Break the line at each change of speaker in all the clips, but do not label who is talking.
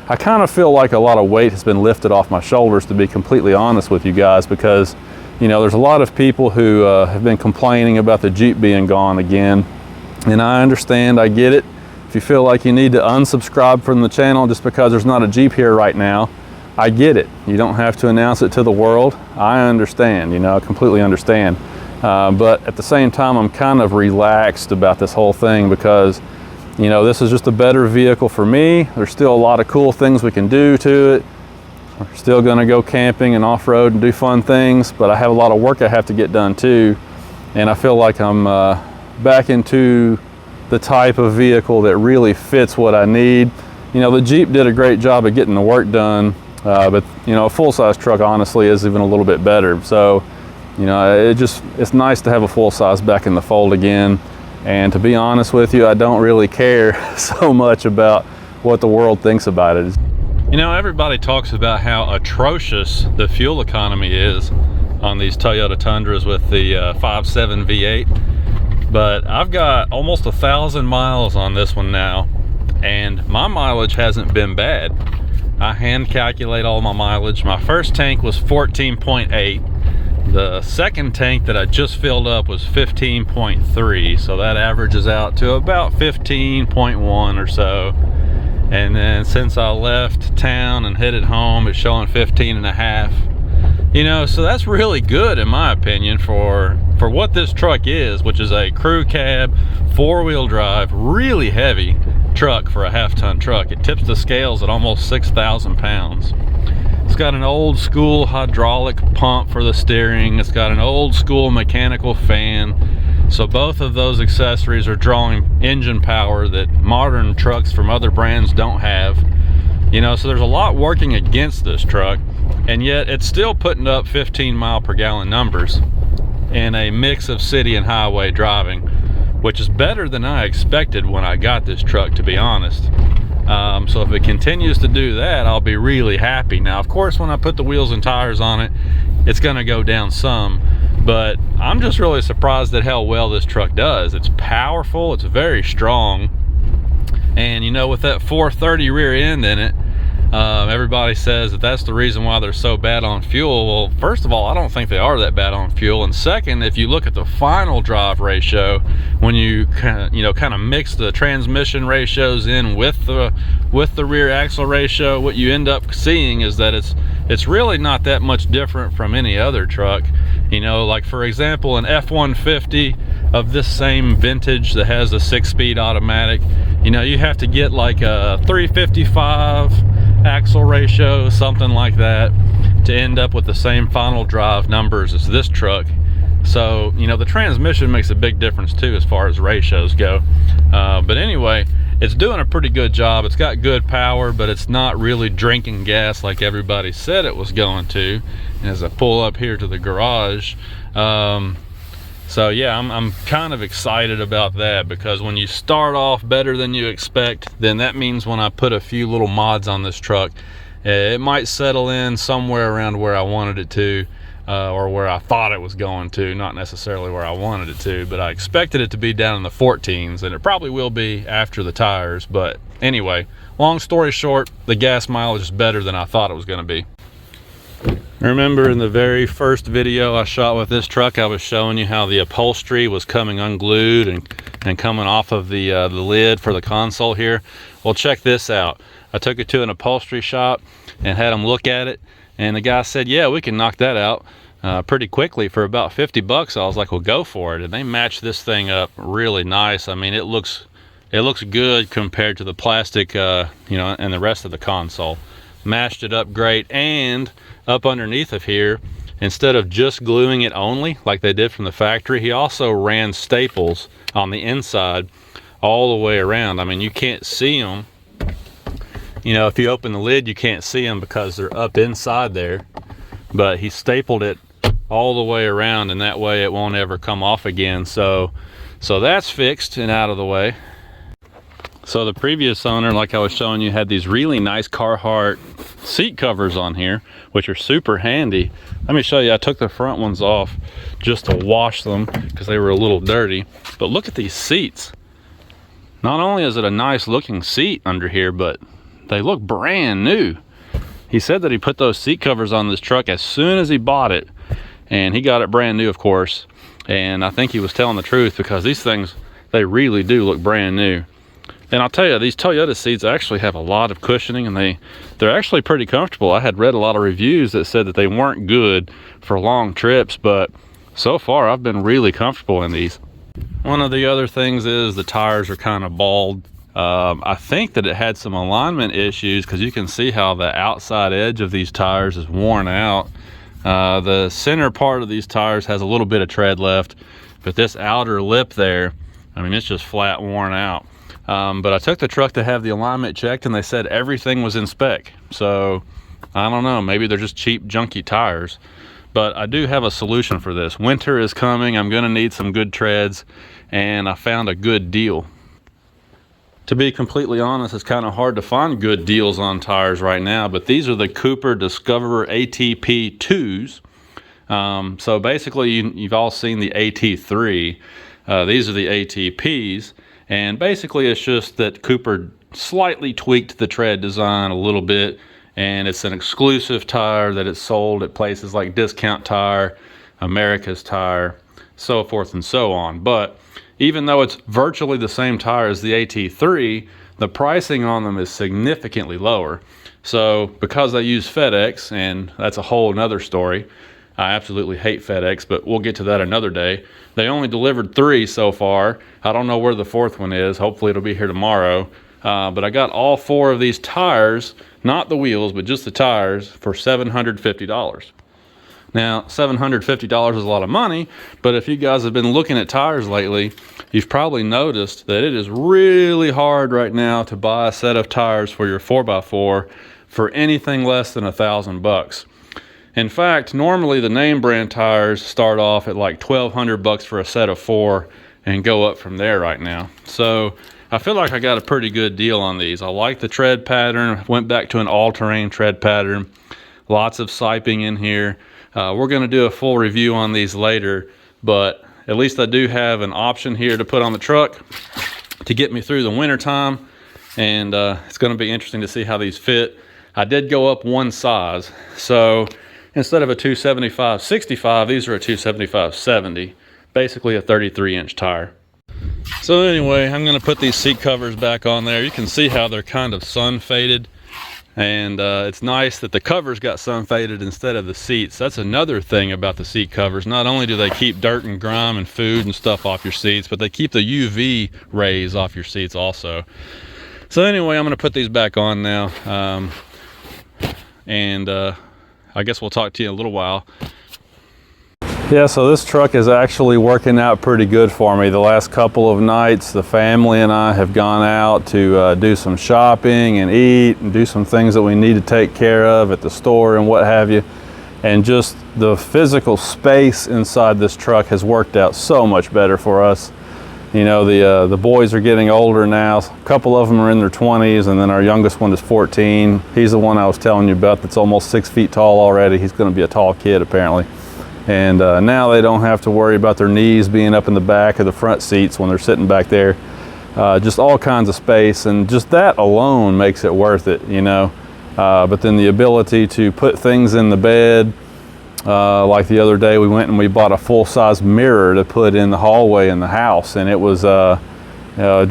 I kind of feel like a lot of weight has been lifted off my shoulders, to be completely honest with you guys, because you know, there's a lot of people who have been complaining about the Jeep being gone again, and I understand, I get it. If you feel like you need to unsubscribe from the channel just because there's not a Jeep here right now, I get it. You don't have to announce it to the world. I understand, you know, I completely understand. But at the same time, I'm kind of relaxed about this whole thing because, you know, this is just a better vehicle for me. There's still a lot of cool things we can do to it. We're still gonna go camping and off-road and do fun things, but I have a lot of work I have to get done too. And I feel like I'm back into the type of vehicle that really fits what I need. You know, the Jeep did a great job of getting the work done, but you know, a full-size truck honestly is even a little bit better. So, you know, it's nice to have a full-size back in the fold again. And to be honest with you, I don't really care so much about what the world thinks about it. You know, everybody talks about how atrocious the fuel economy is on these Toyota Tundras with the 5.7 V8, but I've got almost 1,000 miles on this one now, and my mileage hasn't been bad. I hand calculate all my mileage. My first tank was 14.8. The second tank that I just filled up was 15.3, so that averages out to about 15.1 or so. And then since I left town and headed home, it's showing 15.5. You know, so that's really good in my opinion for what this truck is, which is a crew cab, 4-wheel drive, really heavy truck for a half-ton truck. It tips the scales at almost 6,000 pounds. It's got an old school hydraulic pump for the steering. It's got an old school mechanical fan. So both of those accessories are drawing engine power that modern trucks from other brands don't have. You know, so there's a lot working against this truck, and yet it's still putting up 15 mile per gallon numbers in a mix of city and highway driving, which is better than I expected when I got this truck, to be honest. So if it continues to do that, I'll be really happy. Now, of course, when I put the wheels and tires on it, it's gonna go down some, but I'm just really surprised at how well this truck does. It's powerful, it's very strong, and you know, with that 430 rear end in it, everybody says that that's the reason why they're so bad on fuel. Well, first of all, I don't think they are that bad on fuel, and second, if you look at the final drive ratio, when you kind of mix the transmission ratios in with the rear axle ratio, what you end up seeing is that it's really not that much different from any other truck. You know, like for example, an F-150 of this same vintage that has a 6-speed automatic, you know, you have to get like a 355 axle ratio, something like that, to end up with the same final drive numbers as this truck. So, you know, the transmission makes a big difference too as far as ratios go. But anyway, it's doing a pretty good job. It's got good power, but it's not really drinking gas like everybody said it was going to. And as I pull up here to the garage, so yeah, I'm kind of excited about that, because when you start off better than you expect, then that means when I put a few little mods on this truck, it might settle in somewhere around where I wanted it to, or where I thought it was going to, not necessarily where I wanted it to, but I expected it to be down in the 14s, and it probably will be after the tires. But anyway, long story short, the gas mileage is better than I thought it was going to be. Remember in the very first video I shot with this truck, I was showing you how the upholstery was coming unglued and coming off of the lid for the console here. Well, check this out. I took it to an upholstery shop and had them look at it, and the guy said, yeah, we can knock that out pretty quickly for about 50 bucks. I was like, well, go for it. And they matched this thing up really nice. I mean, it looks good compared to the plastic, you know, and the rest of the console. Mashed it up great, and up underneath of here, instead of just gluing it only like they did from the factory, he also ran staples on the inside all the way around. I mean, you can't see them. You know, if you open the lid, you can't see them because they're up inside there, but he stapled it all the way around, and that way it won't ever come off again. So that's fixed and out of the way. So the previous owner, like I was showing you, had these really nice Carhartt seat covers on here, which are super handy. Let me show you. I took the front ones off just to wash them because they were a little dirty. But look at these seats. Not only is it a nice looking seat under here, but they look brand new. He said that he put those seat covers on this truck as soon as he bought it, and he got it brand new, of course. And I think he was telling the truth, because these things, they really do look brand new. And I'll tell you, these Toyota seats actually have a lot of cushioning, and they're actually pretty comfortable. I had read a lot of reviews that said that they weren't good for long trips, but so far I've been really comfortable in these. One of the other things is the tires are kind of bald. I think that it had some alignment issues, because you can see how the outside edge of these tires is worn out. The center part of these tires has a little bit of tread left, but this outer lip there, I mean, it's just flat worn out. But I took the truck to have the alignment checked, and they said everything was in spec. So I don't know, maybe they're just cheap, junky tires. But I do have a solution for this. Winter is coming. I'm gonna need some good treads, and I found a good deal. To be completely honest, it's kind of hard to find good deals on tires right now, but these are the Cooper Discoverer ATP 2s. So basically, you've all seen the AT3. These are the ATPs. And basically it's just that Cooper slightly tweaked the tread design a little bit, and it's an exclusive tire that is sold at places like Discount Tire, America's Tire, so forth and so on. But even though it's virtually the same tire as the AT3, the pricing on them is significantly lower. So because I use FedEx, and that's a whole nother story, I absolutely hate FedEx, but we'll get to that another day. They only delivered 3 so far. I don't know where the 4th one is. Hopefully it'll be here tomorrow. But I got all 4 of these tires, not the wheels, but just the tires, for $750. Now, $750 is a lot of money, but if you guys have been looking at tires lately, you've probably noticed that it is really hard right now to buy a set of tires for your 4x4 for anything less than $1,000. In fact, normally the name brand tires start off at like $1,200 for a set of 4 and go up from there right now. So I feel like I got a pretty good deal on these. I like the tread pattern. Went back to an all-terrain tread pattern. Lots of siping in here. We're going to do a full review on these later, but at least I do have an option here to put on the truck to get me through the winter time, and it's going to be interesting to see how these fit. I did go up 1 size, so instead of a 275/65, these are a 275/70, basically a 33-inch tire. So anyway, I'm going to put these seat covers back on there. You can see how they're kind of sun faded, and it's nice that the covers got sun faded instead of the seats. That's another thing about the seat covers. Not only do they keep dirt and grime and food and stuff off your seats, but they keep the UV rays off your seats also. So anyway, I'm going to put these back on now, and I guess we'll talk to you in a little while. Yeah, so this truck is actually working out pretty good for me. The last couple of nights, the family and I have gone out to do some shopping and eat and do some things that we need to take care of at the store and what have you. And just the physical space inside this truck has worked out so much better for us. You know, the boys are getting older now. A couple of them are in their 20s, and then our youngest one is 14. He's the one I was telling you about that's almost 6 feet tall already. He's going to be a tall kid apparently. And now they don't have to worry about their knees being up in the back of the front seats when they're sitting back there. Just all kinds of space, and just that alone makes it worth it, you know. But then the ability to put things in the bed, like the other day we went and we bought a full-size mirror to put in the hallway in the house, and it was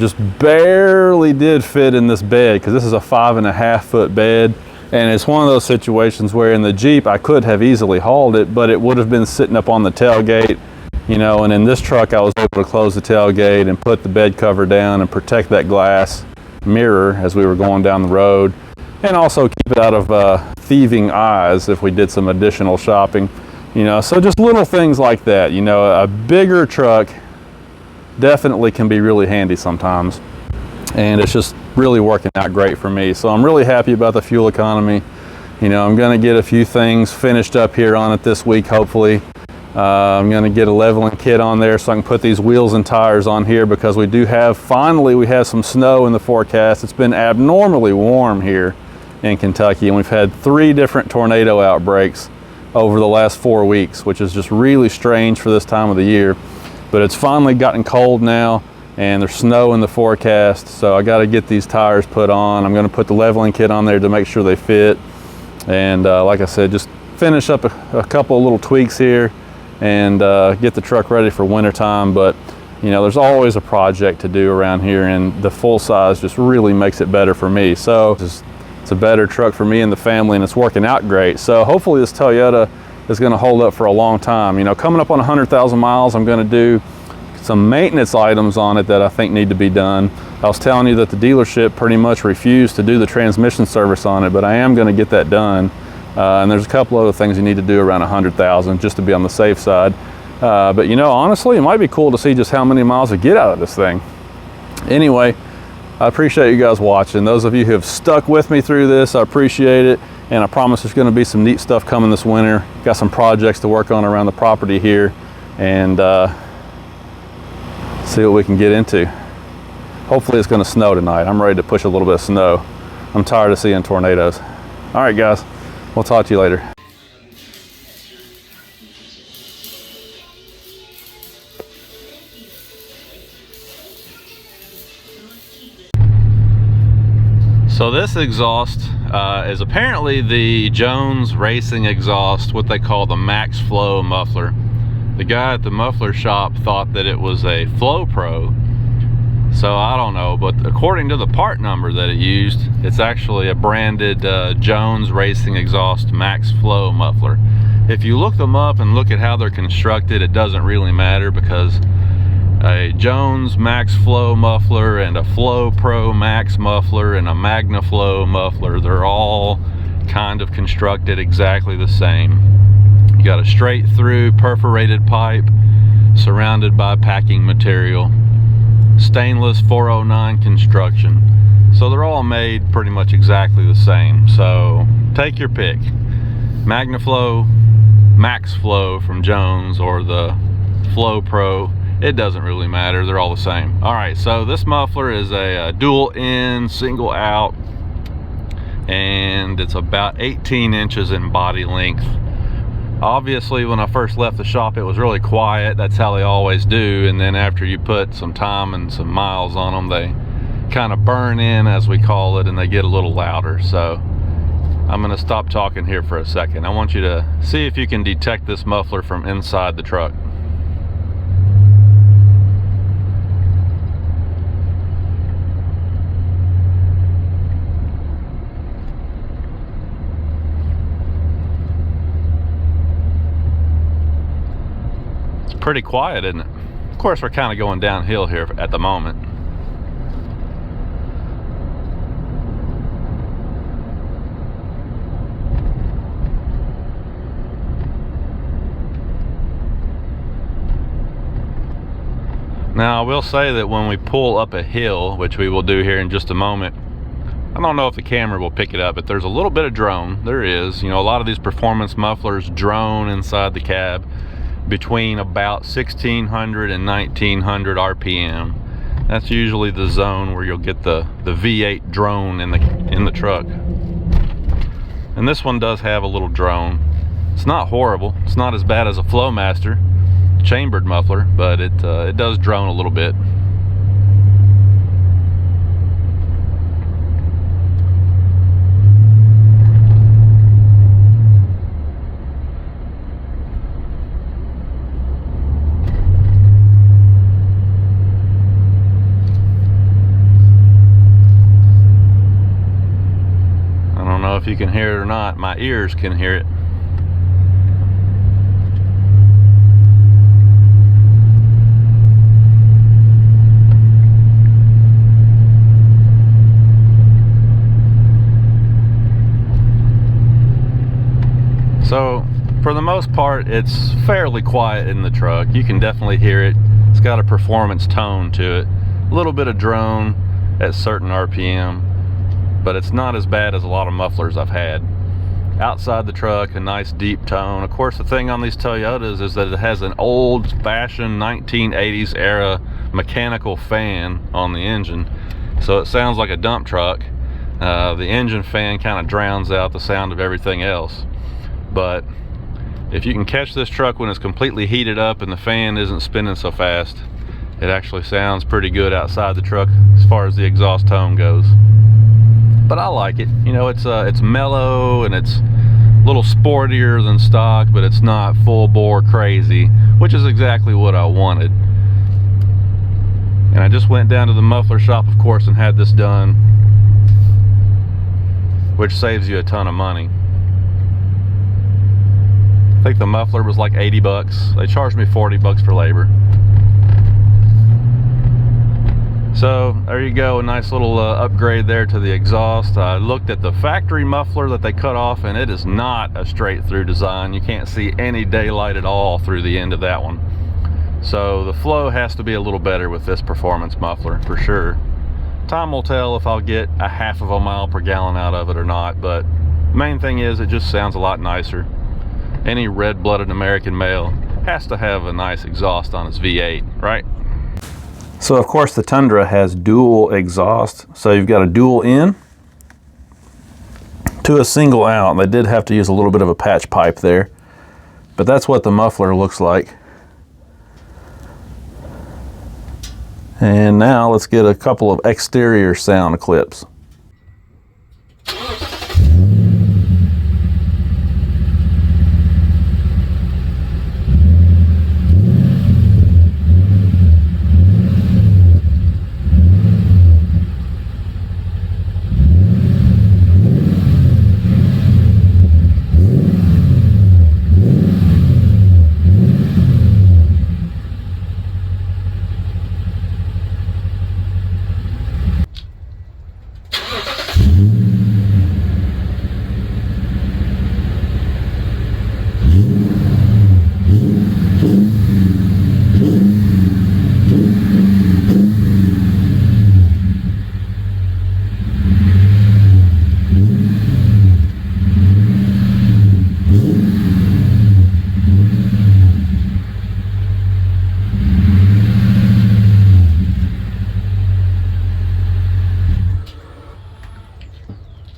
just barely did fit in this bed, because this is a 5.5 foot bed. And it's one of those situations where in the Jeep I could have easily hauled it, but it would have been sitting up on the tailgate, you know, and in this truck I was able to close the tailgate and put the bed cover down and protect that glass mirror as we were going down the road, and also keep it out of thieving eyes if we did some additional shopping, you know. So just little things like that, you know. A bigger truck definitely can be really handy sometimes, and it's just really working out great for me. So I'm really happy about the fuel economy. You know, I'm going to get a few things finished up here on it this week, hopefully. I'm going to get a leveling kit on there so I can put these wheels and tires on here, because we do have, finally we have some snow in the forecast. It's been abnormally warm here in Kentucky, and we've had 3 different tornado outbreaks over the last 4 weeks, which is just really strange for this time of the year. But it's finally gotten cold now. and there's snow in the forecast, so I got to get these tires put on. I'm going to put the leveling kit on there to make sure they fit, and like I said, just finish up a couple of little tweaks here and get the truck ready for winter time. But you know, there's always a project to do around here, and the full size just really makes it better for me. So it's a better truck for me and the family, and it's working out great. So hopefully this Toyota is going to hold up for a long time. You know, coming up on 100,000 miles, I'm going to do some maintenance items on it that I think need to be done. I was telling you that the dealership pretty much refused to do the transmission service on it, but I am going to get that done. And there's a couple other things you need to do around 100,000 just to be on the safe side. But you know, honestly, it might be cool to see just how many miles we get out of this thing. Anyway, I appreciate you guys watching. Those of you who have stuck with me through this, I appreciate it. And I promise there's going to be some neat stuff coming this winter. Got some projects to work on around the property here, and see what we can get into. Hopefully it's going to snow tonight. I'm ready to push a little bit of snow. I'm tired of seeing tornadoes. All right, guys, we'll talk to you later. So this exhaust is apparently the Jones Racing exhaust, what they call the Max Flow muffler. The guy at the muffler shop thought that it was a Flow Pro, so I don't know, but according to the part number that it used, it's actually a branded Jones Racing exhaust Max Flow muffler. If you look them up and look at how they're constructed, it doesn't really matter, because a Jones Max Flow muffler and a Flow Pro Max muffler and a Magna Flow muffler, they're all kind of constructed exactly the same. You got a straight through perforated pipe surrounded by packing material, stainless 409 construction, so they're all made pretty much exactly the same. So take your pick, Magna Flow, Max Flow from Jones, or the Flow Pro. It doesn't really matter, they're all the same. All right, so this muffler is a dual in, single out, and it's about 18 inches in body length. Obviously, when I first left the shop, it was really quiet. That's how they always do. And then after you put some time and some miles on them, they kind of burn in, as we call it, and they get a little louder. So I'm gonna stop talking here for a second. I want you to see if you can detect this muffler from inside the truck. Pretty quiet, isn't it? Of course, we're kind of going downhill here at the moment. Now, I will say that when we pull up a hill, which we will do here in just a moment, I don't know if the camera will pick it up, but there's a little bit of drone. There is. You know, a lot of these performance mufflers drone inside the cab between about 1600 and 1900 RPM. That's usually the zone where you'll get the V8 drone in the truck. And this one does have a little drone. It's not horrible. It's not as bad as a Flowmaster chambered muffler, but it does drone a little bit. If you can hear it or not, my ears can hear it. So for the most part, it's fairly quiet in the truck. You can definitely hear it. It's got a performance tone to it, a little bit of drone at certain RPM, but it's not as bad as a lot of mufflers I've had. Outside the truck, a nice deep tone. Of course, the thing on these Toyotas is that it has an old-fashioned 1980s era mechanical fan on the engine, so it sounds like a dump truck. The engine fan kind of drowns out the sound of everything else. But if you can catch this truck when it's completely heated up and the fan isn't spinning so fast, It actually sounds pretty good outside the truck as far as the exhaust tone goes. But I like it. You know, it's mellow and it's a little sportier than stock, but it's not full bore crazy, which is exactly what I wanted. And I just went down to the muffler shop, of course, and had this done, which saves you a ton of money. I think the muffler was like 80 bucks. They charged me 40 bucks for labor. So there you go, a nice little upgrade there to the exhaust. I looked at the factory muffler that they cut off, and it is not a straight through design. You can't see any daylight at all through the end of that one. So the flow has to be a little better with this performance muffler for sure. Time will tell if I'll get a 1/2 mile per gallon out of it or not, but main thing is it just sounds a lot nicer. Any red-blooded American male has to have a nice exhaust on his V8, right? So of course the Tundra has dual exhaust, so you've got a dual in to a single out. They did have to use a little bit of a patch pipe there, but that's what the muffler looks like. And now let's get a couple of exterior sound clips.